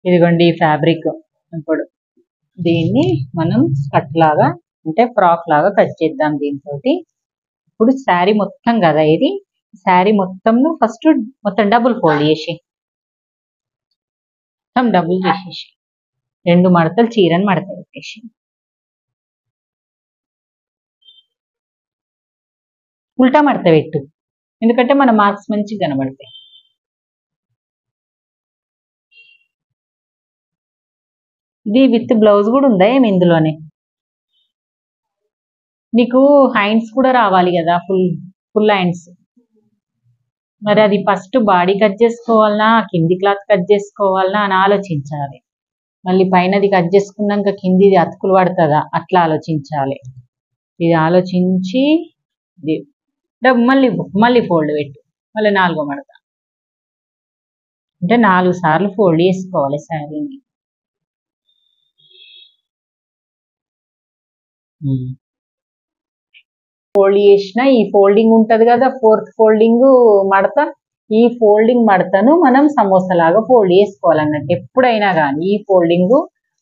ఇదిగోండి ఈ ఫ్యాబ్రిక్. ఇప్పుడు దీన్ని మనం స్కర్ట్ లాగా అంటే ఫ్రాక్ లాగా కట్ చేద్దాం దీంతో. ఇప్పుడు శారీ మొత్తం కదా ఇది, శారీ మొత్తం ఫస్ట్ మొత్తం డబుల్ ఫోల్డ్ చేసి మొత్తం డబుల్ చేసేసి 2 మడతలు చీరని మడత పెట్టేసి ఉల్టా మడత పెట్టు, ఎందుకంటే మన మార్క్స్ మంచిగా కనబడతాయి. ఇది విత్ బ్లౌజ్ కూడా ఉందా ఏమి ఇందులోనే? నీకు హ్యాండ్స్ కూడా రావాలి కదా, ఫుల్ హ్యాండ్స్. మరి అది ఫస్ట్ బాడీ కట్ చేసుకోవాలనా కింది క్లాత్ కట్ చేసుకోవాలనా అని ఆలోచించాలి. మళ్ళీ పైనది కట్ చేసుకున్నాక కిందిది అతుకులు పడుతుందా అట్లా ఆలోచించాలి. ఇది ఆలోచించి మళ్ళీ ఫోల్డ్ పెట్టు, మళ్ళీ 4వ మడత అంటే 4 సార్లు ఫోల్డ్ చేసుకోవాలి శారీని. ఫోల్డ్ చేసిన ఈ ఫోల్డింగ్ ఉంటది కదా, 4th ఫోల్డింగ్ మడత, ఈ ఫోల్డింగ్ మడతను మనం సమోసాలాగా ఫోల్డ్ చేసుకోవాలన్నట్టు ఎప్పుడైనా కానీ. ఈ ఫోల్డింగ్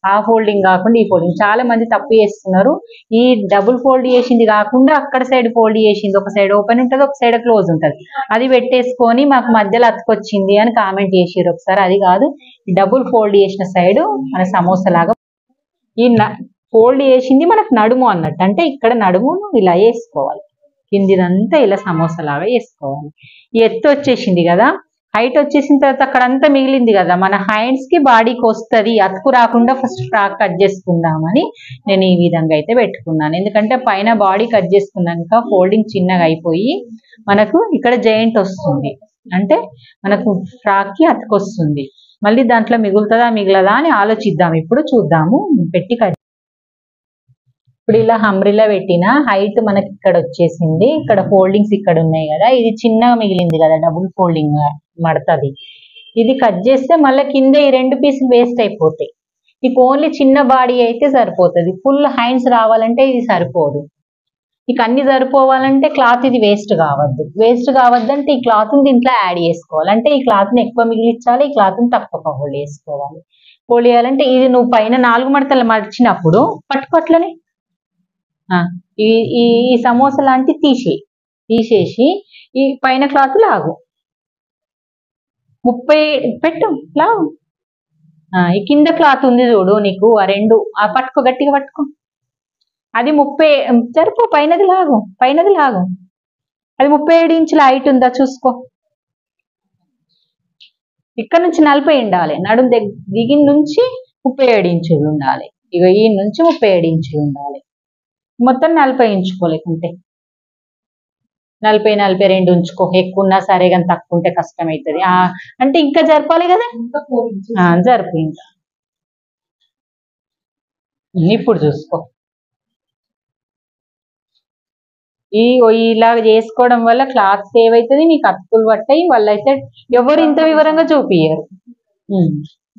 ఆ ఫోల్డింగ్ కాకుండా ఈ ఫోల్డింగ్. చాలా మంది తప్పు చేస్తున్నారు. ఈ డబుల్ ఫోల్డ్ చేసింది కాకుండా అక్కడ సైడ్ ఫోల్డ్ చేసింది, ఒక సైడ్ ఓపెన్ ఉంటుంది ఒక సైడ్ క్లోజ్ ఉంటుంది, అది పెట్టేసుకొని మాకు మధ్యలో అతుకొచ్చింది అని కామెంట్ చేసారు ఒకసారి. అది కాదు, డబుల్ ఫోల్డ్ చేసిన సైడ్ మన సమోసాలాగా. ఈ ఫోల్డ్ చేసింది మనకు నడుము అన్నట్టు, అంటే ఇక్కడ నడుమును ఇలా వేసుకోవాలి, కిందిదంతా ఇలా సమోసాలాగా వేసుకోవాలి. ఈ ఎత్తు వచ్చేసింది కదా, హైట్ వచ్చేసిన తర్వాత అక్కడంతా మిగిలింది కదా, మన హ్యాండ్స్ కి బాడీకి వస్తుంది, అతుకు రాకుండా ఫస్ట్ ఫ్రాక్ కట్ చేసుకుందామని నేను ఈ విధంగా అయితే పెట్టుకున్నాను. ఎందుకంటే పైన బాడీ కట్ చేసుకున్నాక ఫోల్డింగ్ చిన్నగా అయిపోయి మనకు ఇక్కడ జాయింట్ వస్తుంది, అంటే మనకు ఫ్రాక్ కి అతుకు వస్తుంది. మళ్ళీ దాంట్లో మిగులుతుందా మిగలదా అని ఆలోచిద్దాం. ఇప్పుడు చూద్దాము పెట్టి కట్. ఇప్పుడు ఇలా హంబ్రిలా పెట్టిన హైట్ మనకి ఇక్కడ వచ్చేసింది, ఇక్కడ ఫోల్డింగ్స్ ఇక్కడ ఉన్నాయి కదా, ఇది చిన్నగా మిగిలింది కదా డబుల్ ఫోల్డింగ్ మడతది, ఇది కట్ చేస్తే మళ్ళీ కింద ఈ 2 పీసులు వేస్ట్ అయిపోతాయి. నీకు ఓన్లీ చిన్న బాడీ అయితే సరిపోతుంది, ఫుల్ హ్యాండ్స్ రావాలంటే ఇది సరిపోదు. నీకు అన్ని సరిపోవాలంటే క్లాత్ ఇది వేస్ట్ కావద్దంటే ఈ క్లాత్ని దీంట్లో యాడ్ చేసుకోవాలి. అంటే ఈ క్లాత్ని ఎక్కువ మిగిలించాలి, ఈ క్లాత్ని తక్కువ ఫోల్డ్ చేసుకోవాలి. ఫోల్డ్ చేయాలంటే ఇది నువ్వు పైన 4 మడతలు మడిచినప్పుడు పట్టుకోట్లనే ఈ సమోసా లాంటి తీసేసి ఈ పైన క్లాత్ లాగు 30 పెట్టు లాగు. ఈ కింద క్లాత్ ఉంది చూడు నీకు, ఆ 2 పట్టుకో, గట్టిగా పట్టుకో, అది 30 జరుపు, పైనది లాగు అది 37 ఇంచుల హైట్ ఉందా చూసుకో. ఇక్కడ నుంచి 40 ఉండాలి, నడుము దిగిన నుంచి 37 ఇంచులు ఉండాలి. ఇక ఈ నుంచి 37 ఇంచులు ఉండాలి, మొత్తం 40 ఉంచుకోలేకుంటే 40 42 ఉంచుకో. ఎక్కువ ఉన్నా సరే కానీ తక్కువ ఉంటే కష్టం అవుతుంది. అంటే ఇంకా జరపాలి కదా, జరుపు ఇంకా. ఇప్పుడు చూసుకో, ఇలాగ చేసుకోవడం వల్ల క్లాత్ సేవ్ అవుతుంది, నీకు అతుకులు పట్టాయి. వాళ్ళైతే ఎవరు ఇంత వివరంగా చూపియ్యరు.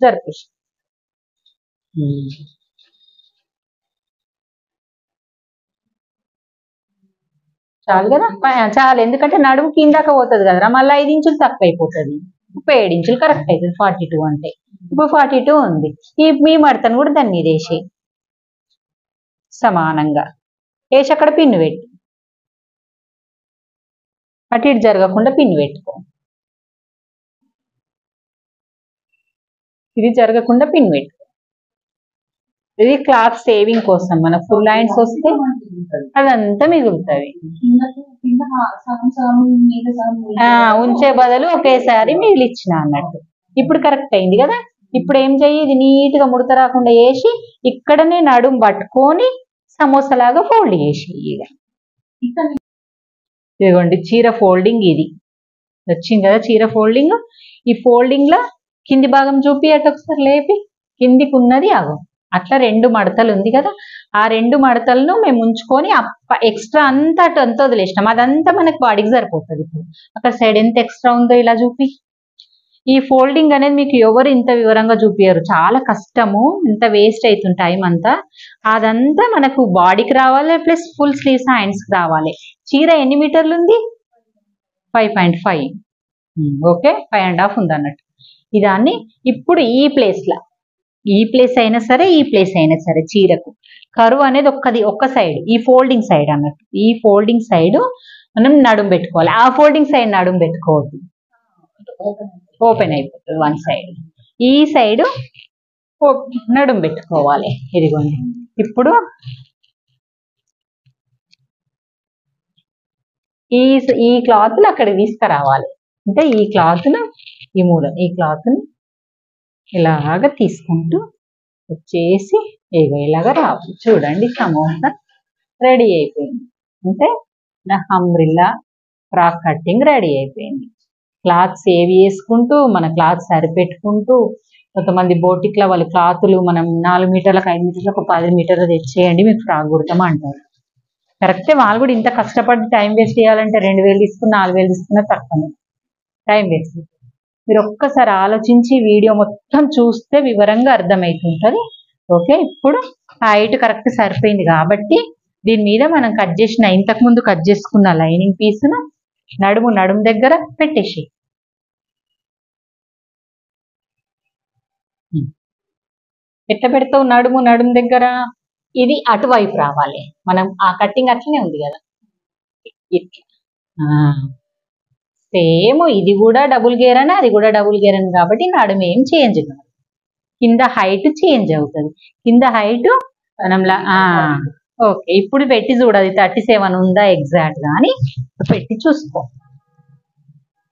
జరిపేసి చాలు కదా, చాలు. ఎందుకంటే నడుము కిందాక పోతుంది కదరా, మళ్ళీ 5 ఇంచులు తక్కువ అయిపోతుంది, 37 ఇంచులు కరెక్ట్ అవుతుంది. 42 అంటే ఇప్పుడు 42 ఉంది. మీ మడతను కూడా దాని మీద వేసి సమానంగా వేసి అక్కడ పిన్ను పెట్టి, అటు ఇటు జరగకుండా పిన్ను పెట్టుకో. ఇది జరగకుండా పిన్ పెట్టుకో. ఇది క్లాత్ సేవింగ్ కోసం, మన ఫుల్ హ్యాండ్స్ వస్తే అదంతా మిగులుతుంది. ఉంచే బదులు ఒకేసారి మిగిలిచ్చిన అన్నట్టు. ఇప్పుడు కరెక్ట్ అయింది కదా. ఇప్పుడు ఏం చెయ్యి, ఇది నీట్ గా ముడత రాకుండా వేసి ఇక్కడనే నడుము పట్టుకొని సమోసాలాగా ఫోల్డ్ చేసి. ఇదిగోండి చీర ఫోల్డింగ్, ఇది వచ్చింది కదా చీర ఫోల్డింగ్. ఈ ఫోల్డింగ్ లో కింది భాగం చూపి అటు ఒకసారి లేపి, కిందికి ఉన్నది ఆగం అట్లా 2 మడతలు ఉంది కదా, ఆ 2 మడతలను మేము ఉంచుకొని ఎక్స్ట్రా అంతా అటు అంతా వదిలేసినాం, అదంతా మనకు బాడీకి సరిపోతుంది. ఇప్పుడు అక్కడ సైడ్ ఎంత ఎక్స్ట్రా ఉందో ఇలా చూపి. ఈ ఫోల్డింగ్ అనేది మీకు ఎవరు ఇంత వివరంగా చూపించారు, చాలా కష్టము, ఇంత వేస్ట్ అవుతుంది టైం అంతా. అదంతా మనకు బాడీకి రావాలి, ప్లస్ ఫుల్ స్లీవ్స్ హ్యాండ్స్కి రావాలి. చీర ఎన్ని మీటర్లు ఉంది? 5.5. ఓకే, 5.5 ఉంది అన్నట్టు. ఇదాన్ని ఇప్పుడు ఈ ప్లేస్లో ఈ ప్లేస్ అయినా సరే ఈ ప్లేస్ అయినా సరే చీరకు కరువు అనేది ఒక్క సైడ్, ఈ ఫోల్డింగ్ సైడ్ అన్నట్టు. ఈ ఫోల్డింగ్ సైడ్ మనం నడుము పెట్టుకోవాలి. ఆ ఫోల్డింగ్ సైడ్ నడుము పెట్టుకోవద్దు, ఓపెన్ అయిపోతుంది వన్ సైడ్. ఈ సైడ్ నడుము పెట్టుకోవాలి. ఇదిగోండి. ఇప్పుడు ఈ క్లాత్ ను అక్కడికి తీసుకురావాలి. అంటే ఈ క్లాత్ ను ఈ మూల ఈ క్లాత్ ను ఇలాగా తీసుకుంటూ వచ్చేసి ఇలాగా రావాలి. చూడండి, సమోసా రెడీ అయిపోయింది. అంటే నా అంబ్రెల్లా ఫ్రాక్ కటింగ్ రెడీ అయిపోయింది. క్లాత్ సేవ్ చేసుకుంటూ, మన క్లాత్ సరిపెట్టుకుంటూ, కొంతమంది బోటిక్లో వాళ్ళు క్లాతులు మనం 4 మీటర్లకు 5 మీటర్లకు 10 మీటర్లు తెచ్చేయండి మీకు ఫ్రాక్ కుడతాం అంటారు. కరెక్టే, వాళ్ళు కూడా ఇంత కష్టపడి టైం వేస్ట్ చేయాలంటే 2000 తీసుకున్న 4000 తీసుకున్న తక్కువనే టైం వేస్ట్. మీరు ఒక్కసారి ఆలోచించి వీడియో మొత్తం చూస్తే వివరంగా అర్థమవుతుంటది. ఓకే, ఇప్పుడు హైట్ కరెక్ట్ సరిపోయింది కాబట్టి దీని మీద మనం కట్ చేసిన ఇంతకుముందు కట్ చేసుకున్న లైనింగ్ పీస్ను నడుము దగ్గర పెట్టేసి ఎట్లా పెడతావు? నడుము దగ్గర ఇది అటువైపు రావాలి. మనం ఆ కట్టింగ్ అట్లనే ఉంది కదా, ఇట్లా సేమ్. ఇది కూడా డబుల్ గేర్ అని అది కూడా డబుల్ గేర్ అని కాబట్టి నడుము ఏం చేంజ్ కాదు. కింద హైట్ చేంజ్ అవుతుంది. కింద హైట్ మనం ఓకే, ఇప్పుడు పెట్టి చూడదు 37 ఉందా ఎగ్జాక్ట్ గా అని పెట్టి చూసుకో.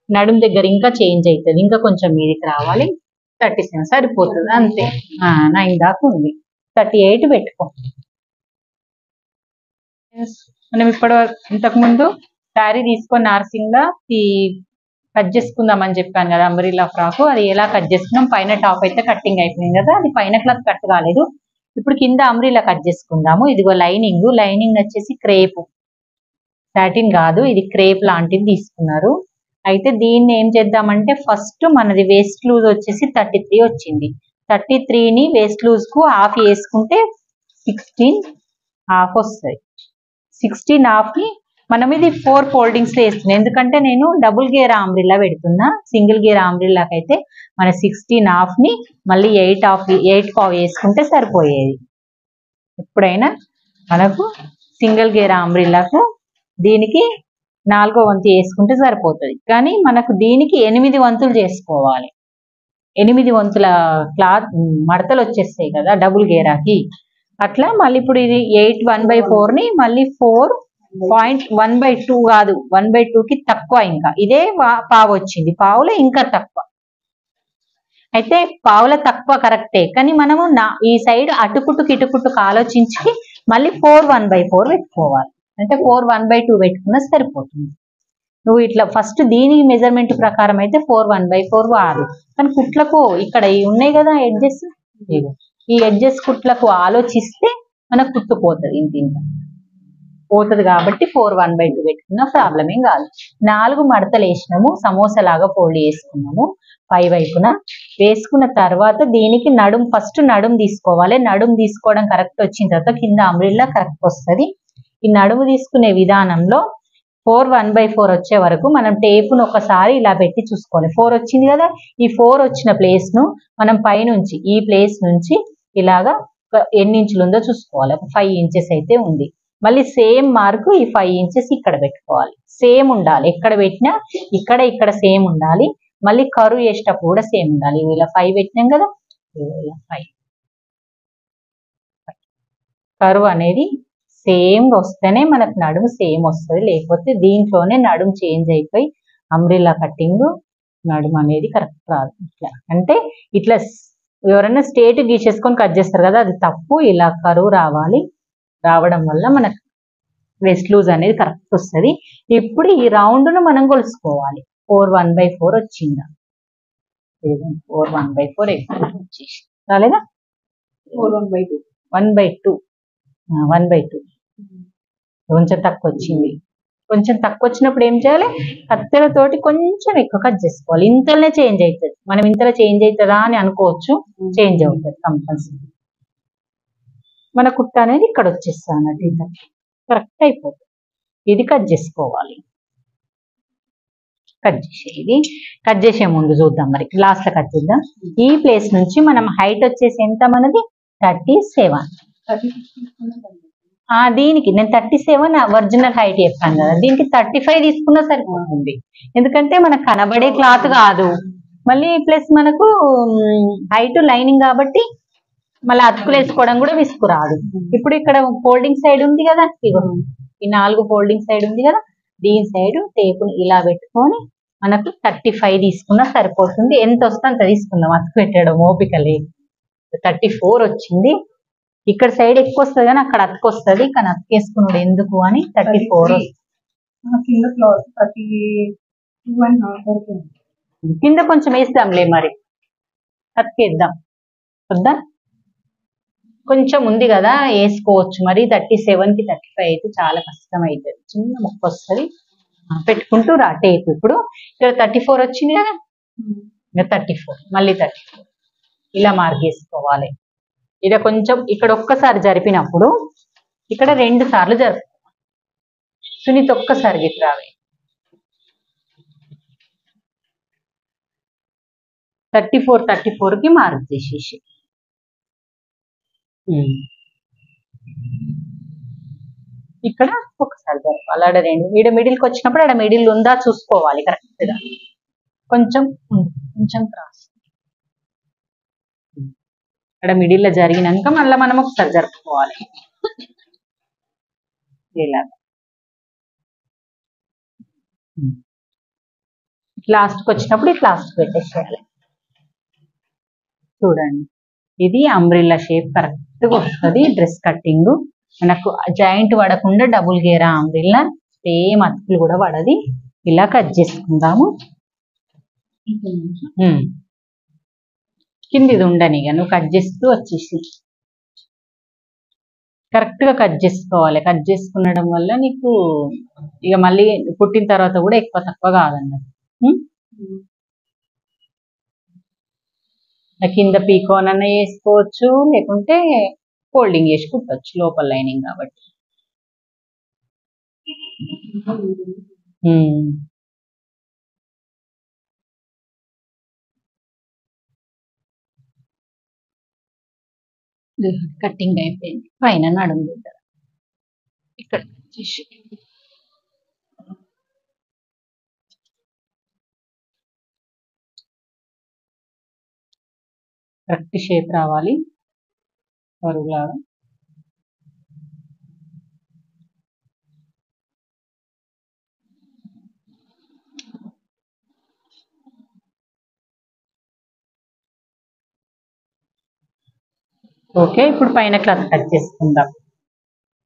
నడుము దగ్గర ఇంకా చేంజ్ అవుతుంది, ఇంకా కొంచెం మీదికి రావాలి. 37 సరిపోతుంది అంతే. 9 దాకా ఉంది, 38 పెట్టుకో. మనం ఇంతకుముందు శారీ తీసుకొని నార్సింగ్ కట్ చేసుకుందామని చెప్పాను కదా అంబ్రెల్లా ఫ్రాక్. అది ఎలా కట్ చేసుకున్నాం? పైన టాప్ అయితే కట్టింగ్ అయిపోయింది కదా, అది పైన క్లాత్ కట్ కాలేదు. ఇప్పుడు కింద అంబ్రెల్లా కట్ చేసుకుందాము. ఇదిగో లైనింగ్ వచ్చేసి క్రేప్, సాటిన్ కాదు, ఇది క్రేప్ లాంటిది తీసుకున్నారు. అయితే దీన్ని ఏం చేద్దామంటే ఫస్ట్ మనది వేస్ట్ లూజ్ వచ్చేసి 33 వచ్చింది. 33ని వేస్ట్ లూజ్ కు హాఫ్ వేసుకుంటే 16 హాఫ్ వస్తుంది. 16 హాఫ్ ని మనం ఇది 4 ఫోల్డింగ్స్ వేస్తున్నాం, ఎందుకంటే నేను డబుల్ గేర్ అంబ్రెల్లా పెడుతున్నా. సింగిల్ గేర్ అంబ్రెల్లాకి అయితే మన 16 హాఫ్ ని మళ్ళీ 8 పావు వేసుకుంటే సరిపోయేది. ఎప్పుడైనా మనకు సింగిల్ గేర్ అంబ్రెల్లాకు దీనికి 4వ వంతు వేసుకుంటే సరిపోతుంది. కానీ మనకు దీనికి 8 వంతులు చేసుకోవాలి. 8 వంతుల క్లాత్ మడతలు వచ్చేస్తాయి కదా డబుల్ గేరాకి. అట్లా మళ్ళీ ఇప్పుడు ఇది 1/4 ని మళ్ళీ 4.1/2 కాదు, 1/2కి తక్కువ. ఇంకా ఇదే పావు వచ్చింది, పావులో ఇంకా తక్కువ. అయితే పావుల తక్కువ కరెక్టే, కానీ మనము ఈ సైడ్ అటుకుట్టుకు ఆలోచించి మళ్ళీ 4/1/4 పెట్టుకోవాలి. అంటే 4/1/2 పెట్టుకున్నా సరిపోతుంది. నువ్వు ఇట్లా ఫస్ట్ దీని మెజర్మెంట్ ప్రకారం అయితే 4/1/4 కాదు, కానీ కుట్లకు ఇక్కడ ఉన్నాయి కదా ఎడ్జెస్, ఈ ఎడ్జెస్ కుట్లకు ఆలోచిస్తే మనకు కుట్టుపోతుంది. ఇంత పోతుంది కాబట్టి 4/1/2 పెట్టుకున్నా ప్రాబ్లం ఏం కాదు. 4 మడతలు వేసినాము, సమోసా లాగా ఫోల్డ్ చేసుకున్నాము పై వైపున. వేసుకున్న తర్వాత దీనికి ఫస్ట్ నడుము తీసుకోవాలి. నడుము తీసుకోవడం కరెక్ట్ వచ్చిన తర్వాత కింద అంబ్రెల్లా కరెక్ట్ వస్తుంది. ఈ నడుము తీసుకునే విధానంలో 4/1/4 వచ్చే వరకు మనం టేపును ఒకసారి ఇలా పెట్టి చూసుకోవాలి. 4 వచ్చింది కదా, ఈ 4 వచ్చిన ప్లేస్ ను మనం పైనుంచి ఈ ప్లేస్ నుంచి ఇలాగా ఎన్ని ఇంచులు ఉందో చూసుకోవాలి. ఒక 5 ఇంచెస్ అయితే ఉంది. మళ్ళీ సేమ్ మార్కు ఈ 5 ఇంచెస్ ఇక్కడ పెట్టుకోవాలి. సేమ్ ఉండాలి, ఎక్కడ పెట్టినా ఇక్కడ సేమ్ ఉండాలి. మళ్ళీ కరువు వేసేటప్పుడు కూడా సేమ్ ఉండాలి. ఇలా 5 పెట్టినాం కదా, ఇలా 5 కరువు అనేది సేమ్ వస్తేనే మనకు నడుము సేమ్ వస్తుంది. లేకపోతే దీంట్లోనే నడుము చేంజ్ అయిపోయి అంబ్రెల్లా కట్టింగ్ నడుము అనేది కరెక్ట్ రాదు. ఇట్లా అంటే ఇట్లా ఎవరైనా స్ట్రేట్ గీసేసుకొని కట్ చేస్తారు కదా, అది తప్పు. ఇలా కరువు రావాలి, రావడం వల్ల మనకు వెస్ట్ లూజ్ అనేది కరెక్ట్ వస్తుంది. ఇప్పుడు ఈ రౌండ్ను మనం కొలుసుకోవాలి. 4/1/4 వచ్చిందా? 4/1/4 వచ్చేసి రాలేదా? 1/2 కొంచెం తక్కువ వచ్చింది. కొంచెం తక్కువ వచ్చినప్పుడు ఏం చేయాలి? కత్తెలతోటి కొంచెం ఎక్కువ కట్ చేసుకోవాలి. ఇంతలోనే చేంజ్ అవుతుంది. మనం ఇంతలో చేంజ్ అవుతుందా అని అనుకోవచ్చు, చేంజ్ అవుతుంది కంపల్సరీ. మన కుట్ట అనేది ఇక్కడ వచ్చేస్తా అన్నట్టు, ఇంత కరెక్ట్ అయిపోతుంది. ఇది కట్ చేసుకోవాలి. కట్ చేసేది. కట్ చేసే ముందు చూద్దాం, మరి లాస్ట్ లో కట్ చేద్దాం. ఈ ప్లేస్ నుంచి మనం హైట్ వచ్చేసి ఎంత మనది 37. దీనికి నేను 37 ఒరిజినల్ హైట్ చెప్పాను కదా, దీనికి 35 తీసుకున్నా సరిపోతుంది. ఎందుకంటే మనకు కనబడే క్లాత్ కాదు, మళ్ళీ ప్లస్ మనకు హైట్ లైనింగ్ కాబట్టి మళ్ళీ అతుకులు వేసుకోవడం కూడా విసుకురాదు. ఇప్పుడు ఇక్కడ ఫోల్డింగ్ సైడ్ ఉంది కదా, ఈ 4 ఫోల్డింగ్ సైడ్ ఉంది కదా, దీని సైడ్ టేపుని ఇలా పెట్టుకొని మనకు 35 తీసుకున్నా సరిపోతుంది. ఎంత వస్తే అంత తీసుకుందాం, అతుకు పెట్టడం ఓపిక లేదు. 34 వచ్చింది. ఇక్కడ సైడ్ ఎక్కువ వస్తుంది కానీ అక్కడ అతుకు వస్తుంది, కానీ అతుకేసుకున్నాడు ఎందుకు అని 34 కింద కొంచెం వేస్తాంలే, మరి అతికేద్దాం వద్దా, కొంచెం ఉంది కదా వేసుకోవచ్చు. మరి 37కి 35 అయితే చాలా కష్టం అవుతుంది, చిన్న ముక్క వస్తుంది. పెట్టుకుంటూ రా టేప్. ఇప్పుడు ఇక్కడ 34 వచ్చింది కదా, ఇంకా 34 మళ్ళీ 34 ఇలా మార్క్ చేసుకోవాలి. ఇలా కొంచెం ఇక్కడ ఒక్కసారి జరిపినప్పుడు ఇక్కడ 2 సార్లు జరుపు. సునీత ఒక్కసారి గిట్రావే. 34కి మార్క్ చేసేసి ఇక్కడ ఒకసారి జరపాలి. ఆడ 2 ఈడ మిడిల్కి వచ్చినప్పుడు ఆడ మిడిల్ ఉందా చూసుకోవాలి కరెక్ట్ గా. కొంచెం క్రాస్ ఇక్కడ మిడిల్ లో జరిగినాక మళ్ళీ మనం ఒకసారి జరుపుకోవాలి. ఇలాగా లాస్ట్కి వచ్చినప్పుడు ఇట్లా లాస్ట్ పెట్టేసేయాలి. చూడండి, ఇది అంబ్రిల్లా షేప్ కరెక్ట్ గా వస్తుంది. డ్రెస్ కట్టింగ్ మనకు జాయింట్ పడకుండా డబుల్ గేరా అంబ్రిల్లా, సేమ్ అతుకులు కూడా పడది. ఇలా కట్ చేసుకుందాము. కిందిది ఉండని ఇక నువ్వు కట్ చేస్తూ వచ్చేసి కరెక్ట్ గా కట్ చేసుకోవాలి. కట్ చేసుకునడం వల్ల నీకు ఇక మళ్ళీ పుట్టిన తర్వాత కూడా ఎక్కువ తక్కువ కాదన్నట్టు. కింద పీకోనన్నా వేసుకోవచ్చు, లేకుంటే ఫోల్డింగ్ చేసి కుట్టచ్చు లోపల లైనింగ్ కాబట్టి. కట్టింగ్ అయిపోయింది. పైన నడుము దగ్గర ఇక్కడ కరెక్ట్ షేప్ రావాలి పరుగులాగా. ఓకే, ఇప్పుడు పైన క్లాత్ కట్ చేసుకుందాం.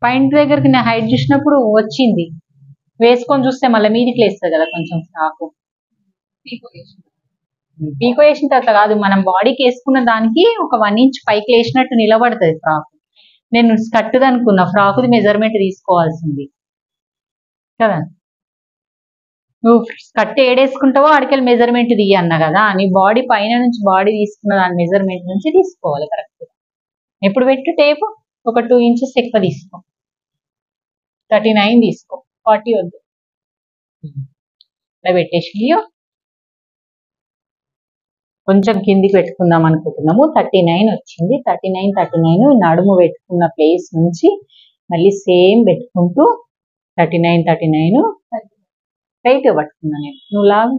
పైన దగ్గరికి నేను హైట్ చూసినప్పుడు వచ్చింది, వేసుకొని చూస్తే మళ్ళీ మీదికి లేస్తుంది కదా కొంచెం ఫ్రాక్. పీకో వేసిన తర్వాత కాదు, మనం బాడీకి వేసుకున్న దానికి ఒక 1 ఇంచ్ పైకి లేచినట్టు నిలబడుతుంది ఫ్రాక్. నేను కట్టుది అనుకున్నా, ఫ్రాక్ది మెజర్మెంట్ తీసుకోవాల్సింది కదా. నువ్వు కట్టు ఏడేసుకుంటావో ఆడికెళ్ళి మెజర్మెంట్ తీయ అన్నా కదా, నీ బాడీ పైన నుంచి బాడీ తీసుకున్న దాని మెజర్మెంట్ నుంచి తీసుకోవాలి కరెక్ట్. ఎప్పుడు పెట్టు టేపు ఒక 2 ఇంచెస్ ఎక్కువ తీసుకో, 39 తీసుకో, 40 వద్దు. ఇలా పెట్టేసి కొంచెం కిందికి పెట్టుకుందాం అనుకుంటున్నాము. 39 వచ్చింది. 39 నడుము పెట్టుకున్న ప్లేస్ నుంచి మళ్ళీ సేమ్ పెట్టుకుంటూ 39 రైట్ పట్టుకున్నా నేను. నువ్వు లాగు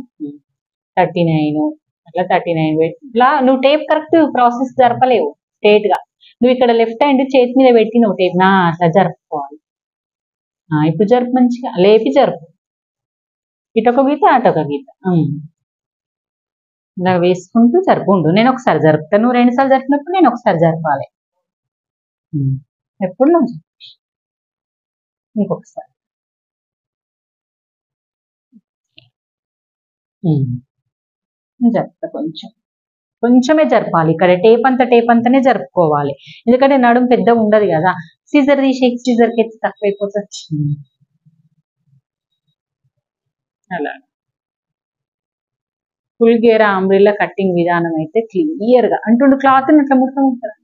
39 అట్లా 39 ఇట్లా నువ్వు టేప్ కరెక్ట్ ప్రాసెస్ జరపలేవు స్ట్రేట్ గా. నువ్వు ఇక్కడ లెఫ్ట్ హ్యాండ్ చేతి మీద పెట్టి నువ్వు టేప్ అట్లా జరుపుకోవాలి. ఇప్పుడు జరుపు, మంచిగా లేపి జరుపు. ఇటొక గీత అటొక గీత ఇలా వేసుకుంటూ జరుపుండు. నేను ఒకసారి జరుపుతాను, నువ్వు 2 సార్లు జరిపినప్పుడు నేను ఒకసారి జరపాలి. ఎప్పుడు నువ్వు ఇంకొకసారి జరుపుతా. కొంచెమే జరపాలి. ఇక్కడ టేప్ అంతానే జరుపుకోవాలి, ఎందుకంటే నడుము పెద్ద ఉండదు కదా. సీజర్ తీసి సీజర్కి ఎత్తి తక్కువైపోతుంది. అలా ఫుల్ గేర్ అంబ్రిల్లా కట్టింగ్ విధానం అయితే క్లియర్ గా అంటుండు. క్లాత్ అట్లా మొత్తం ఉంటుంది,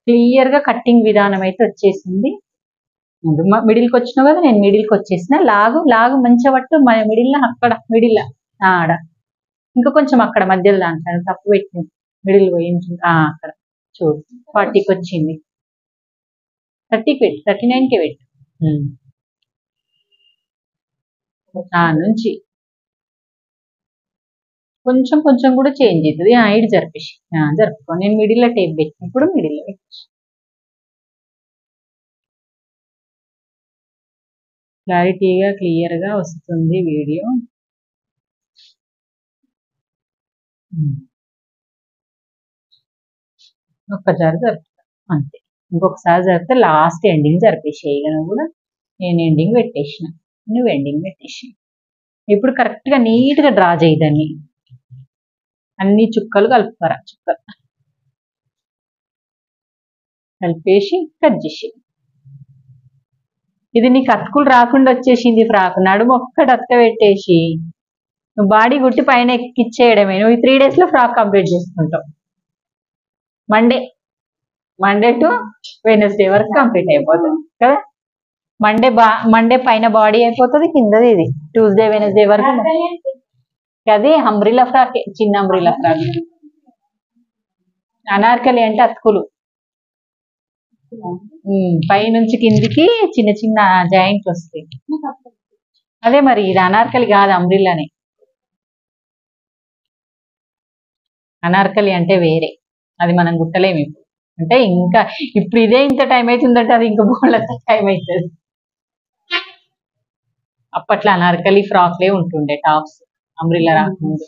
క్లియర్ గా కట్టింగ్ విధానం అయితే వచ్చేసింది. మిడిల్కి వచ్చినావు కదా, నేను మిడిల్కి వచ్చేసిన. లాగు లాగు మంచిగా పట్టు మిడిల్ అక్కడ, మిడిల్ ఆడ ఇంకా కొంచెం అక్కడ మధ్యలో దాంట్లో తప్పు పెట్టింది, మిడిల్ పోయింది అక్కడ చూడు. 40కి వచ్చింది, 30కి పెట్టు, 39కి పెట్టు. నుంచి కొంచెం కొంచెం కూడా చేంజ్ అవుతుంది. ఇటు జరిపేసి జరుపుకో. నేను మిడిల్లో టేప్ పెట్టిన, ఇప్పుడు మిడిల్లో పెట్టేసి. క్లారిటీగా క్లియర్గా వస్తుంది వీడియో. ఒక్కసారి జరుపుతా అంతే, ఇంకొకసారి జరిపితే లాస్ట్ ఎండింగ్ జరిపేసేయి. నువ్వు కూడా నేను ఎండింగ్ పెట్టేసిన, నువ్వు ఎండింగ్ పెట్టేసి. ఇప్పుడు కరెక్ట్గా నీట్గా డ్రా చేయదాన్ని, అన్ని చుక్కలు కలుపుతారా, చుక్కలు కలిపేసి కట్ చేసి. ఇది నీకు అతుకులు రాకుండా వచ్చేసింది ఫ్రాక్, నడుము ఒక్కటి అతక పెట్టేసి నువ్వు బాడీ గుట్టి పైన ఎక్కిచ్చేయడమే. నువ్వు 3 days లో ఫ్రాక్ కంప్లీట్ చేసుకుంటావు. మండే టు వెనస్డే వరకు కంప్లీట్ అయిపోతుంది కదా. మండే పైన బాడీ అయిపోతుంది, కిందది ఇది ట్యూస్డే వెనస్డే వరకు. అది అంబ్రిల్లా ఫ్రాక్, చిన్న అంబ్రిల్లా ఫ్రాక్. అనార్కలి అంటే అతుకులు, పైనుంచి కిందికి చిన్న చిన్న జాయింట్లు వస్తాయి. అదే మరి ఇది అనార్కలి కాదు, అంబ్రిల్లానే. అనార్కలి అంటే వేరే, అది మనం గుట్టలేము ఇప్పుడు. అంటే ఇంకా ఇప్పుడు ఇదే ఇంత టైం అవుతుందంటే అది ఇంకా బోళ్ళంత టైం అవుతుంది. అప్పట్లో అనార్కలి ఫ్రాక్లే ఉంటుండే, టాప్స్, అంబ్రిల్లా రాకముందు.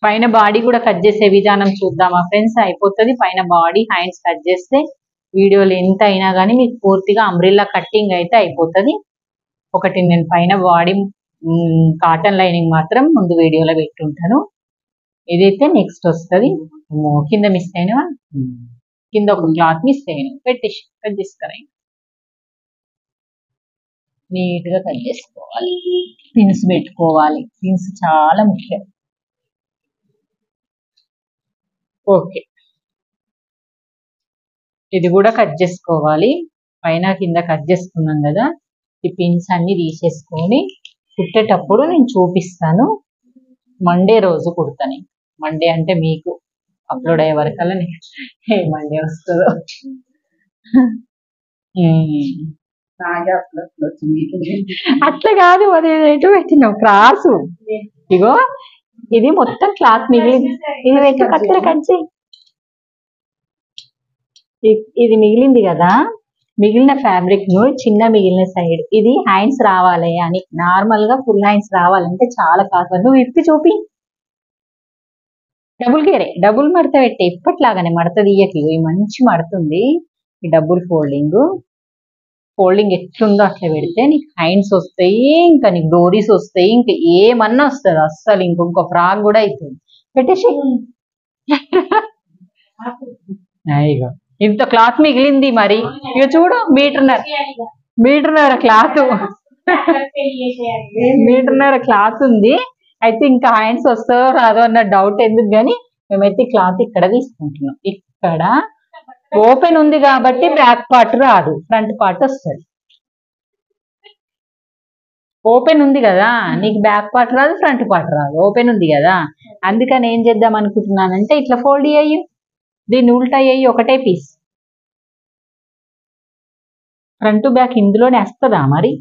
పైన బాడీ కూడా కట్ చేసే విధానం చూద్దామా ఫ్రెండ్స్? అయిపోతుంది. పైన బాడీ హ్యాండ్స్ కట్ చేస్తే వీడియోలు ఎంత అయినా కానీ మీకు పూర్తిగా అంబ్రిల్లా కట్టింగ్ అయితే అయిపోతుంది. ఒకటి నేను పైన బాడీ కాటన్ లైనింగ్ మాత్రం ముందు వీడియోలో పెట్టుంటాను. ఇదైతే నెక్స్ట్ వస్తుంది. కింద మిస్ అయినా, కింద ఒక క్లాత్ మిస్ అయినా పెట్టేసి కట్ చేసుకురా. నీట్గా కట్ చేసుకోవాలి, పిన్స్ పెట్టుకోవాలి. పిన్స్ చాలా ముఖ్యం. ఓకే, ఇది కూడా కట్ చేసుకోవాలి. పైన కింద కట్ చేసుకున్నాం కదా, ఈ పిన్స్ అన్ని తీసేసుకొని కుట్టేటప్పుడు నేను చూపిస్తాను. మండే రోజు కుడతాను. మండే అంటే మీకు అప్లోడ్ అయ్యే వరకల్లా ఏ మండే వస్తుందో. అట్లా కాదు, అది ఎటు పెట్టినావు క్రాసు. ఇగో ఇది మొత్తం క్లాత్ మిగిలింది, ఇది పెట్టు కత్తెర కట్ చేయి. ఇది మిగిలింది కదా, మిగిలిన ఫ్యాబ్రిక్ ను చిన్న మిగిలిన సైడ్ ఇది హ్యాండ్స్ రావాలి అని, నార్మల్ గా ఫుల్ హ్యాండ్స్ రావాలంటే చాలా కాస్ట్. నువ్వు ఇప్పి చూపి. డబుల్ గేరే, డబుల్ మడత పెట్టే, ఇప్పట్లాగానే మడత తీయకి. మంచి మడుతుంది ఈ డబుల్ ఫోల్డింగ్. ఫోల్డింగ్ ఎట్లుందో అట్లా పెడితే నీకు హ్యాండ్స్ వస్తాయి, ఇంకా నీకు డోరీస్ వస్తాయి, ఇంకా ఏమన్నా వస్తుంది. అస్సలు ఇంకొక ఫ్రాక్ కూడా అవుతుంది. పెట్టేసి. ఇగో ఇంత క్లాత్ మిగిలింది మరి. ఇక చూడు, మీటర్న్నర క్లాత్, మీటర్న్నర క్లాత్ ఉంది. అయితే ఇంకా హ్యాండ్స్ వస్తుందో రాదో అన్న డౌట్ ఎందుకు కానీ మేమైతే క్లాత్ ఇక్కడ తీసుకుంటున్నాం. ఇక్కడ ఓపెన్ ఉంది కాబట్టి బ్యాక్ పార్ట్ రాదు, ఫ్రంట్ పార్ట్ వస్తుంది. ఓపెన్ ఉంది కదా, నీకు బ్యాక్ పార్ట్ రాదు, ఫ్రంట్ పార్ట్ రాదు, ఓపెన్ ఉంది కదా. అందుకని ఏం చేద్దాం అనుకుంటున్నానంటే ఇట్లా ఫోల్డ్ అయ్యి దీన్ని ఉల్టా అయ్యి ఒకటే పీస్. ఫ్రంట్ బ్యాక్ ఇందులోనే వస్తుందా మరి?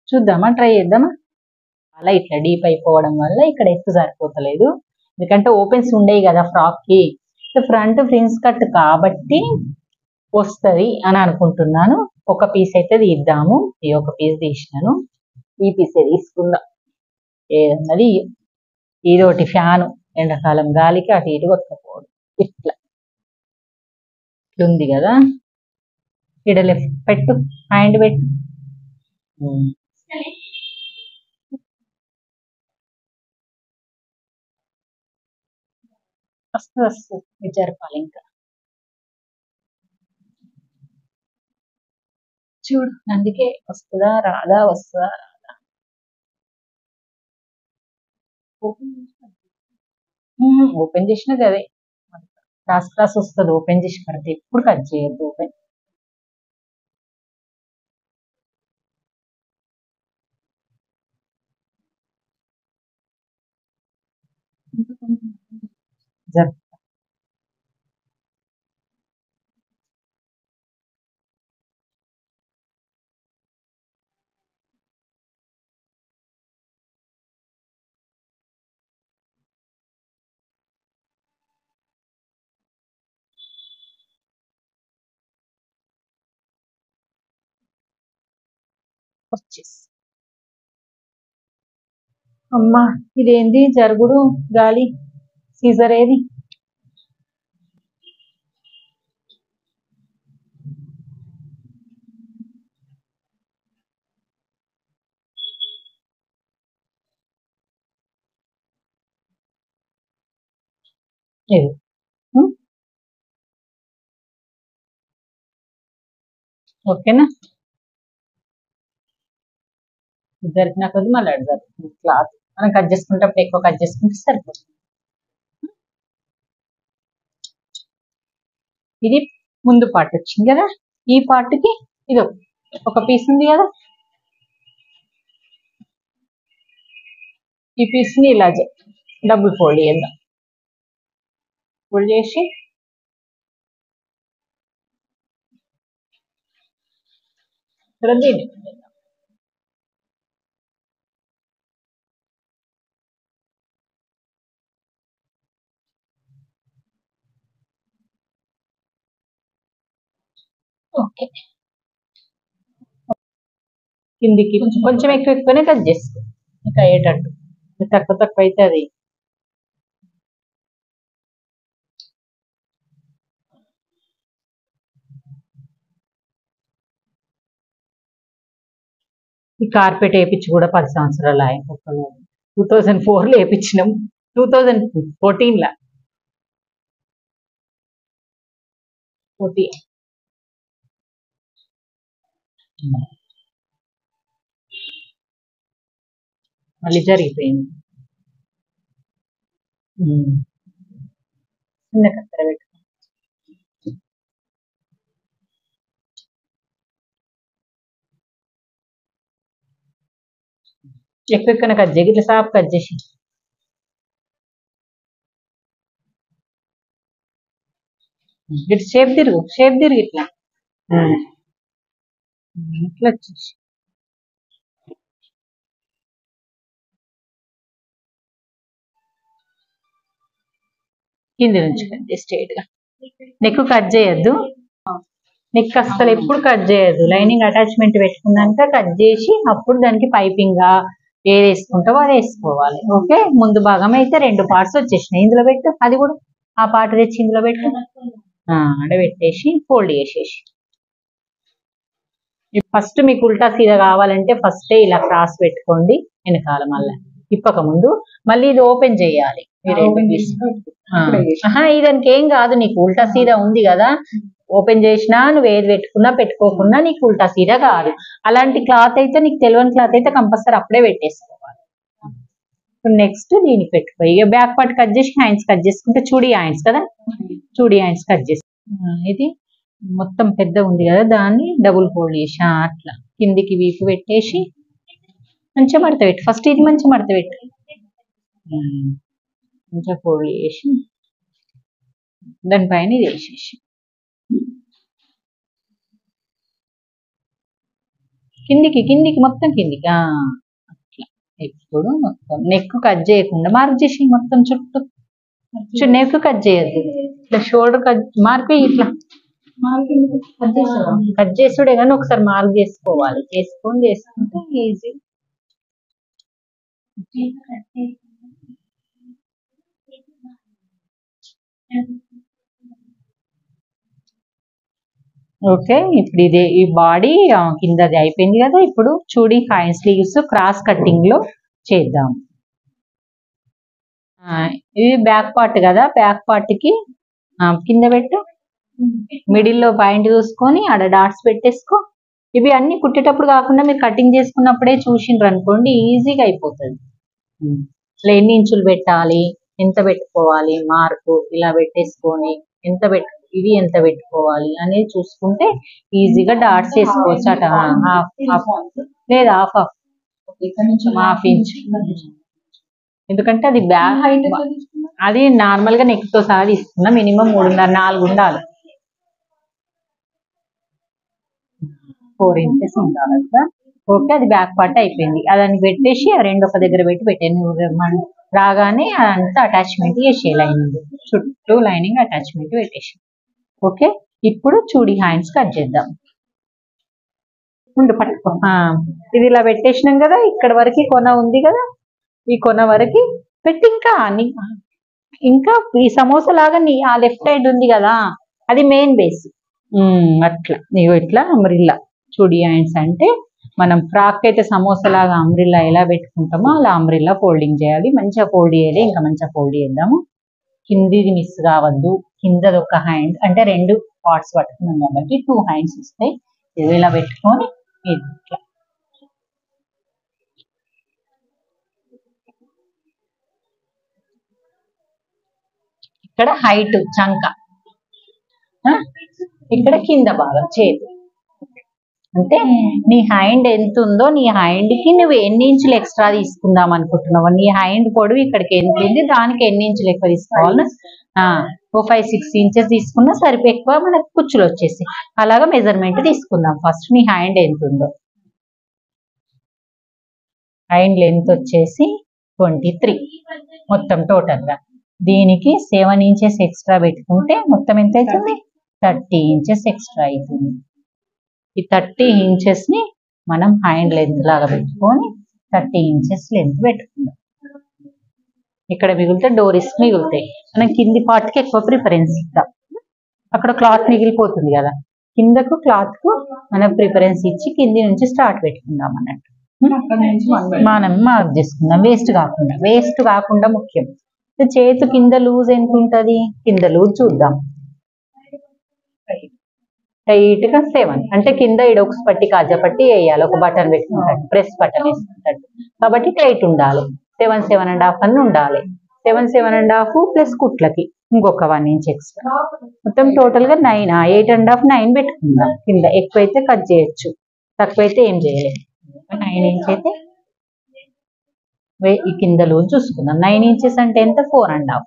చూద్దామా, ట్రై చేద్దామా. అలా ఇట్లా డీప్ అయిపోవడం వల్ల ఇక్కడ ఎత్తు సరిపోతలేదు, ఎందుకంటే ఓపెన్స్ ఉండేవి కదా ఫ్రాక్కి. ఫ్రంట్ ఫ్రిన్స్ కట్ కాబట్టి వస్తుంది అని అనుకుంటున్నాను. ఒక పీస్ అయితే తీద్దాము. ఈ ఒక పీస్ తీసినాను, ఈ పీసే తీసుకుందాం. ఏదన్నది ఇదొకటి ఫ్యాను, ఎండాకాలం గాలికి అటు ఇటు కొట్టకపోవడం. ఇట్లా ఇట్లుంది కదా, ఇక్కడ లెఫ్ట్ పెట్టు, హ్యాండ్ పెట్టు. వస్తుంది జరపాలి. ఇంకా చూడు, అందుకే వస్తుందా రాదా, వస్తుందా రాదా. ఓపెన్ చేసినది అదే క్రాస్ క్రాస్ వస్తుంది ఓపెన్ చేసి కడితే ఎప్పుడు కట్ చేయొద్దు ఓపెన్. జరుపు వచ్చేసి. అమ్మా ఇదేంది జరుగుడు గాలి సీజర్ ఏది? ఇది ఓకేనా? జరిపిన కొద్ది మళ్ళీ అడగాలి క్లాత్ మనం కట్ చేసుకుంటప్పుడు ఎక్కువ కట్ చేసుకుంటే సరిపోతుంది. ఇది ముందు పార్ట్ వచ్చింది కదా, ఈ పార్ట్కి ఇది ఒక పీస్ ఉంది కదా, ఈ పీస్ని ఇలా డబుల్ ఫోల్డ్ చేద్దాం. ఫోల్డ్ చేసి ఇక్కడ దీన్ని ఓకే కిందికి కొంచెం ఎక్కువ ఎక్కువనే కట్ చేసుకో ఇంకా అయ్యేటట్టు, తక్కువ తక్కువ అయితే అది ఈ కార్పెట్ వేయించి కూడా 10 సంవత్సరాలు ఆయన 2004లో వేయించినాం, 2014 మళ్ళీ జరిగిపోయింది. చిన్న కత్తెర పెట్టు. ఎక్కువ కట్ చేయి, ఇట్లా సాఫ్ కట్ చేసి ఇట్లా షేప్ తిరుగు ఇట్లా ఇట్లా వచ్చేసి కింది నుంచి కట్ చేసి స్ట్రైట్ గా. నెక్ కట్ చేయొద్దు, నెక్ అసలు ఎప్పుడు కట్ చేయొద్దు. లైనింగ్ అటాచ్మెంట్ పెట్టుకున్నాక కట్ చేసి అప్పుడు దానికి పైపింగ్ గా ఏది వేసుకుంటావో అది వేసుకోవాలి. ఓకే, ముందు భాగం అయితే 2 పార్ట్స్ వచ్చేసినాయి. ఇందులో పెట్టు, అది కూడా ఆ పార్ట్ తెచ్చి ఇందులో పెట్టు, ఆడ పెట్టేసి ఫోల్డ్ చేసేసి. ఫస్ట్ మీకు ఉల్టా సీదా కావాలంటే ఫస్టే ఇలా క్రాస్ పెట్టుకోండి వెనకాల, మళ్ళీ ఇప్పక ముందు మళ్ళీ ఇది ఓపెన్ చేయాలి. దానికి ఏం కాదు, నీకు ఉల్టా సీదా ఉంది కదా, ఓపెన్ చేసినా నువ్వు ఏది పెట్టుకున్నా పెట్టుకోకున్నా నీకు ఉల్టా సీదా కాదు. అలాంటి క్లాత్ అయితే నీకు తెలియని క్లాత్ అయితే కంపల్సరీ అప్పుడే పెట్టేసుకోవాలి. నెక్స్ట్ దీనికి పెట్టుకో. ఇక బ్యాక్ పార్ట్ కట్ చేసి హ్యాండ్స్ కట్ చేసుకుంటే చూడి హ్యాండ్స్ కదా, చూడి హ్యాండ్స్ కట్ చేసి ఇది మొత్తం పెద్ద ఉంది కదా, దాన్ని డబుల్ ఫోల్డ్ చేసి అట్లా కిందికి వీపు పెట్టేసి మంచిగా మడత పెట్టు. ఫస్ట్ ఇది మంచిగా మడత పెట్టు, మంచిగా ఫోల్డ్ చేసి దానిపైన ఇది వేసేసి కిందికి మొత్తం కిందికి అట్లా. ఇప్పుడు మొత్తం నెక్ కట్ చేయకుండా మార్క్ చేసి మొత్తం చుట్టూ నెక్ కట్ చేయొద్దు, ఇట్లా షోల్డర్ కట్ మార్క్ ఇట్లా కట్ చేసుడే కానీ ఒకసారి మార్క్ చేసుకోవాలి. చేసుకుంటే ఈజీ. ఓకే, ఇప్పుడు ఇదే ఈ బాడీ కిందది అయిపోయింది కదా. ఇప్పుడు చూడి హ్యాండ్ స్లీవ్స్ క్రాస్ కటింగ్ లో చేద్దాం. ఇది బ్యాక్ పార్ట్ కదా, బ్యాక్ పార్ట్ కి కింద పెట్టు, మిడిల్లో పాయింట్ చూసుకొని ఆడ డాట్స్ పెట్టేసుకో. ఇవి అన్ని కుట్టేటప్పుడు కాకుండా మీరు కటింగ్ చేసుకున్నప్పుడే చూసిండ్రు అనుకోండి ఈజీగా అయిపోతుంది. ఎన్ని ఇంచులు పెట్టాలి, ఎంత పెట్టుకోవాలి మార్కు ఇలా పెట్టేసుకొని ఇది ఎంత పెట్టుకోవాలి అనేది చూసుకుంటే ఈజీగా డాట్స్ వేసుకోవచ్చు అట. లేదు హాఫ్ ఇంచ్, ఎందుకంటే అది బ్యాక్ అది నార్మల్ గా నెక్ తో సహా తీసుకున్నా. మినిమం 3.5 4 ఉండాలి, 4 ఇంచెస్ ఉండాలి కదా. ఓకే, అది బ్యాక్ పార్ట్ అయిపోయింది. అదాన్ని పెట్టేసి ఆ రెండు ఒక దగ్గర పెట్టాను. రాగానే అదంతా అటాచ్మెంట్ చేసే లైనింగ్ చుట్టూ లైనింగ్ అటాచ్మెంట్ పెట్టేసి. ఓకే, ఇప్పుడు చూడి హ్యాండ్స్ కట్ చేద్దాం. ముందు పట్టుకో, ఇది ఇలా పెట్టేసినాం కదా. ఇక్కడ వరకు కొన ఉంది కదా, ఈ కొన వరకు పెట్టి ఇంకా ఈ సమోసా లాగా ఆ లెఫ్ట్ సైడ్ ఉంది కదా, అది మెయిన్ బేస్. అట్లా ఇట్లా అంబ్రిల్లా చూడి హ్యాండ్స్ అంటే మనం ఫ్రాక్ అయితే సమోసా లాగా అంబ్రిల్లా ఎలా పెట్టుకుంటామో అలా అంబ్రిల్లా ఫోల్డింగ్ చేయాలి. మంచిగా ఫోల్డ్ చేయాలి, ఇంకా మంచిగా ఫోల్డ్ చేద్దాము. కిందిది మిస్ కావద్దు. కిందది ఒక హ్యాండ్ అంటే 2 పార్ట్స్ పట్టుకున్నాం కాబట్టి 2 హ్యాండ్స్ వస్తాయి. ఇలా పెట్టుకొని ఇట్లా ఇక్కడ హైట్ చంక, ఇక్కడ కింద భాగం చేతి. అంటే నీ హ్యాండ్ ఎంత ఉందో నీ హ్యాండ్ కి నువ్వు ఎన్ని ఇంచులు ఎక్స్ట్రా తీసుకుందాం అనుకుంటున్నావు. నీ హ్యాండ్ పొడవు ఇక్కడికి ఎంత ఉంది, దానికి ఎన్ని ఇంచులు ఎక్కువ తీసుకోవాలి. ఓ 5-6 ఇంచెస్ తీసుకున్నా సరిపోయి, ఎక్కువ మనకు కుచ్చులు వచ్చేసి అలాగా మెజర్మెంట్ తీసుకుందాం. ఫస్ట్ నీ హ్యాండ్ ఎంత ఉందో, హ్యాండ్ లెంత్ వచ్చేసి 23 మొత్తం టోటల్ గా. దీనికి 7 ఇంచెస్ ఎక్స్ట్రా పెట్టుకుంటే మొత్తం ఎంత అవుతుంది, 30 ఇంచెస్ ఎక్స్ట్రా అవుతుంది. ఈ 30 ఇంచెస్ ని మనం హ్యాండ్ లెంత్ లాగా పెట్టుకొని 30 ఇంచెస్ లెంత్ పెట్టుకుందాం. ఇక్కడ మిగిలితే డోరీస్ మిగులుతాయి. మనం కింది పార్ట్ కి ఎక్కువ ప్రిఫరెన్స్ ఇద్దాం. అక్కడ క్లాత్ మిగిలిపోతుంది కదా, కిందకు క్లాత్ కు మనం ప్రిఫరెన్స్ ఇచ్చి కింది నుంచి స్టార్ట్ పెట్టుకుందాం అన్నట్టు. మనం మార్క్ చేసుకుందాం, వేస్ట్ కాకుండా ముఖ్యం. చేతు కింద లూజ్ ఎంత ఉంటది, కింద లూజ్ చూద్దాం. టైట్ గా 7 అంటే కింద ఇడొక్స్ పట్టి కాజా పట్టి వేయాలి, ఒక బటన్ పెట్టుకుంటాడు, ప్రెస్ బటన్ వేసుకుంటాడు కాబట్టి టైట్ ఉండాలి. 7.5 అని ఉండాలి. 7.5 ప్లస్ కుట్లకి ఇంకొక 1 ఇంచ్ ఎక్స్ట్రా, మొత్తం టోటల్ గా 9 8.5 9 పెట్టుకుందాం. కింద ఎక్కువైతే కట్ చేయొచ్చు, తక్కువైతే ఏం చేయలేదు. 9 ఇంచ్ అయితే ఈ కింద లూజ్ చూసుకుందాం. 9 ఇంచెస్ అంటే ఎంత, 4.5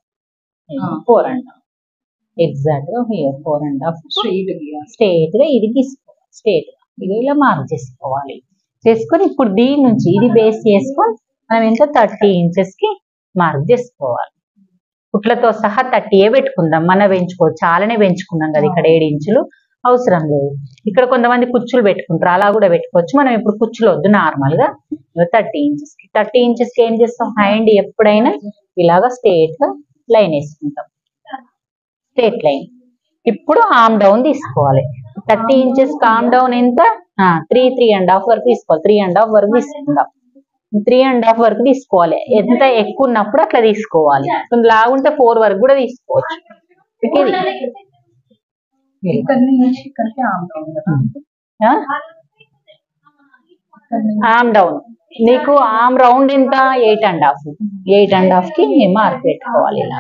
ఎగ్జాక్ట్ గా 4.5 స్ట్రేట్ గా ఇది తీసుకోవాలి. స్ట్రేట్ గా ఇది ఇలా మార్క్ చేసుకోవాలి. చేసుకొని ఇప్పుడు దీని నుంచి ఇది బేస్ చేసుకొని మనం ఎంత 30 ఇంచెస్ కి మార్క్ చేసుకోవాలి. కుట్లతో సహా 30 పెట్టుకుందాం. మనం పెంచుకోవచ్చు, చాలానే పెంచుకున్నాం కదా, ఇక్కడ 7 ఇంచులు అవసరం లేదు. ఇక్కడ కొంతమంది కుచ్చులు పెట్టుకుంటారు, అలా కూడా పెట్టుకోవచ్చు. మనం ఇప్పుడు కుచ్చులు వద్దు, నార్మల్ గా 30 ఇంచెస్ కి ఏం చేస్తాం, హ్యాండ్ ఎప్పుడైనా ఇలాగా స్ట్రేట్ గా లైన్ వేసుకుంటాం, స్ట్రేట్ లైన్. ఇప్పుడు ఆర్మ్ డౌన్ తీసుకోవాలి. 30 ఇంచెస్ ఆర్మ్ డౌన్ ఎంత, 3.5 వరకు తీసుకోవాలి. 3.5 వరకు తీసుకుందాం. 3.5 వరకు తీసుకోవాలి. ఎంత ఎక్కువ ఉన్నప్పుడు అట్లా తీసుకోవాలి. లాగుంటే 4 వరకు కూడా తీసుకోవచ్చు. ఆర్మ్ డౌన్ నీకు ఆర్మ్ రౌండ్ ఎంత, 8.5 కి మార్క్ పెట్టుకోవాలి. ఇలా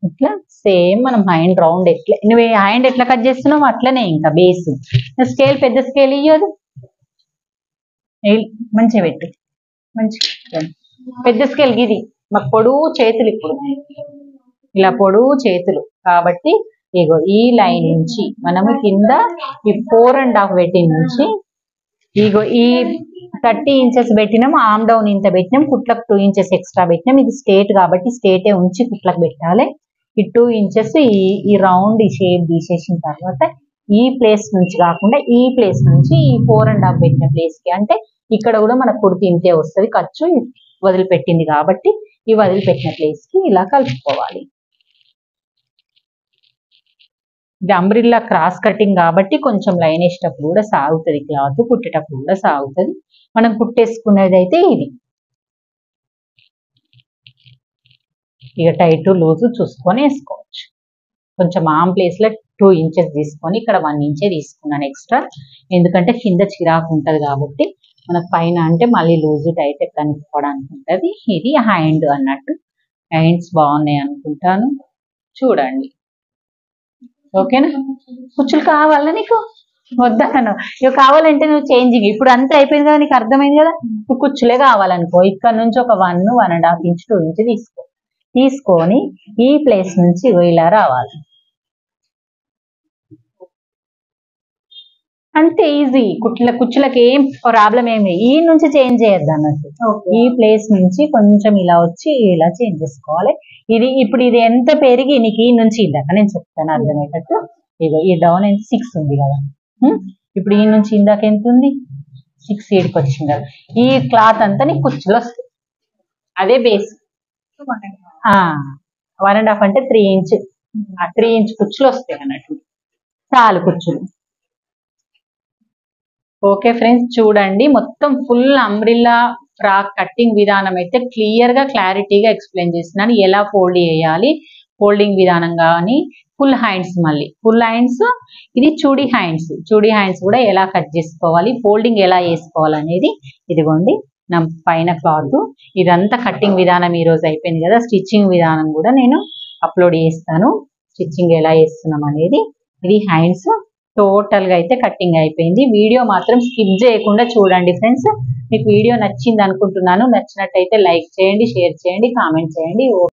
ఇట్లా సేమ్ మనం హ్యాండ్ రౌండ్ ఎట్లా నువ్వు హ్యాండ్ ఎట్లా కట్ చేస్తున్నావు అట్లనే ఇంకా బేస్. స్కేల్ పెద్ద స్కేల్ ఇయ్యదు, మంచిగా పెట్టు, మంచిగా పెద్ద స్కేల్ ఇది. మాకు పొడువు చేతులు, ఇప్పుడు ఇలా పొడువు చేతులు కాబట్టి ఇగో ఈ లైన్ నుంచి మనము కింద ఈ 4.5 పెట్టిన నుంచి ఇగో ఈ 30 ఇంచెస్ పెట్టినాం. ఆర్మ్ డౌన్ ఇంత పెట్టినాం, కుట్లకు 2 ఇంచెస్ ఎక్స్ట్రా పెట్టినాం. ఇది స్ట్రేట్ కాబట్టి స్ట్రేటే ఉంచి కుట్లకు పెట్టాలి. ఈ 2 ఇంచెస్ ఈ రౌండ్ ఈ షేప్ తీసేసిన తర్వాత ఈ ప్లేస్ నుంచి కాకుండా ఈ ప్లేస్ నుంచి ఈ 4.5 పెట్టిన ప్లేస్ కి, అంటే ఇక్కడ కూడా మన కుర్తి ఇంతే వస్తుంది, ఖర్చు వదిలిపెట్టింది కాబట్టి ఈ వదిలిపెట్టిన ప్లేస్ కి ఇలా కలుపుకోవాలి. ఇది అంబ్రిల్లా క్రాస్ కటింగ్ కాబట్టి కొంచెం లైన్ వేసేటప్పుడు కూడా సాగుతుంది, క్లాత్ కుట్టేటప్పుడు కూడా సాగుతుంది. మనం కుట్టేసుకునేది అయితే ఇది. ఇక టైట్ లూజ్ చూసుకొని వేసుకోవచ్చు. కొంచెం ఆమ్ ప్లేస్ లో 2 ఇంచెస్ తీసుకొని ఇక్కడ 1 ఇంచే తీసుకున్నాను ఎక్స్ట్రా, ఎందుకంటే కింద చిరాకు ఉంటది కాబట్టి మనకు పైన అంటే మళ్ళీ లూజ్ టైట్ కనుక్కోవడానికి ఉంటుంది. ఇది హ్యాండ్ అన్నట్టు. హ్యాండ్స్ బాగున్నాయి అనుకుంటాను, చూడండి. ఓకేనా? కుచ్చులు కావాలా నీకు? వద్దను. ఇక కావాలంటే నువ్వు చేంజింగ్ ఇప్పుడు అంతా అయిపోయింది కదా, నీకు అర్థమైంది కదా. ఇప్పుడు కుచ్చులే కావాలనుకో, ఇక్కడ నుంచి ఒక 1.5 ఇంచ్ 2 ఇంచ్ తీసుకొని ఈ ప్లేస్ నుంచి ఇలా రావాలి. అంతే ఈజీ. కుచ్చులకి ఏం ప్రాబ్లం ఏమి, ఈ నుంచి చేంజ్ చేయొద్దు అన్నట్టు. ఈ ప్లేస్ నుంచి కొంచెం ఇలా వచ్చి ఇలా చేంజ్ చేసుకోవాలి. ఇప్పుడు ఇది ఎంత పెరిగి నీకు ఈ నుంచి ఇందాక నేను చెప్తాను అర్థమయ్యేటట్టు. ఇగో ఈ డౌన్ ఎంత 6 ఉంది కదా, ఇప్పుడు ఈ నుంచి ఇందాక ఎంత ఉంది 6 ఈడికి వచ్చింది కదా. ఈ క్లాత్ అంతా నీకు కుచ్చులు వస్తాయి. అదే బేస్. 1.5 అంటే 3 ఇంచ్, 3 ఇంచ్ కుచ్చులు వస్తాయి అన్నట్టు, చాలు కుచ్చులు. ఓకే ఫ్రెండ్స్, చూడండి మొత్తం ఫుల్ అంబ్రిల్లా ఫ్రాక్ కట్టింగ్ విధానం అయితే క్లియర్ గా క్లారిటీగా ఎక్స్ప్లెయిన్ చేస్తున్నాను. ఎలా ఫోల్డ్ చేయాలి, ఫోల్డింగ్ విధానం కానీ, ఫుల్ హ్యాండ్స్, మళ్ళీ ఫుల్ హ్యాండ్స్, ఇది చూడీ హ్యాండ్స్ కూడా ఎలా కట్ చేసుకోవాలి, ఫోల్డింగ్ ఎలా వేసుకోవాలి అనేది. ఇదిగోండి నా పైన క్లాత్. ఇదంతా కట్టింగ్ విధానం ఈ రోజు అయిపోయింది కదా. స్టిచ్చింగ్ విధానం కూడా నేను అప్లోడ్ చేస్తాను, స్టిచ్చింగ్ ఎలా చేస్తున్నాం అనేది. ఇది హ్యాండ్స్ టోటల్ గా అయితే కట్టింగ్ అయిపోయింది. వీడియో మాత్రం స్కిప్ చేయకుండా చూడండి ఫ్రెండ్స్. మీకు వీడియో నచ్చింది అనుకుంటున్నాను. నచ్చినట్టయితే లైక్ చేయండి, షేర్ చేయండి, కామెంట్ చేయండి.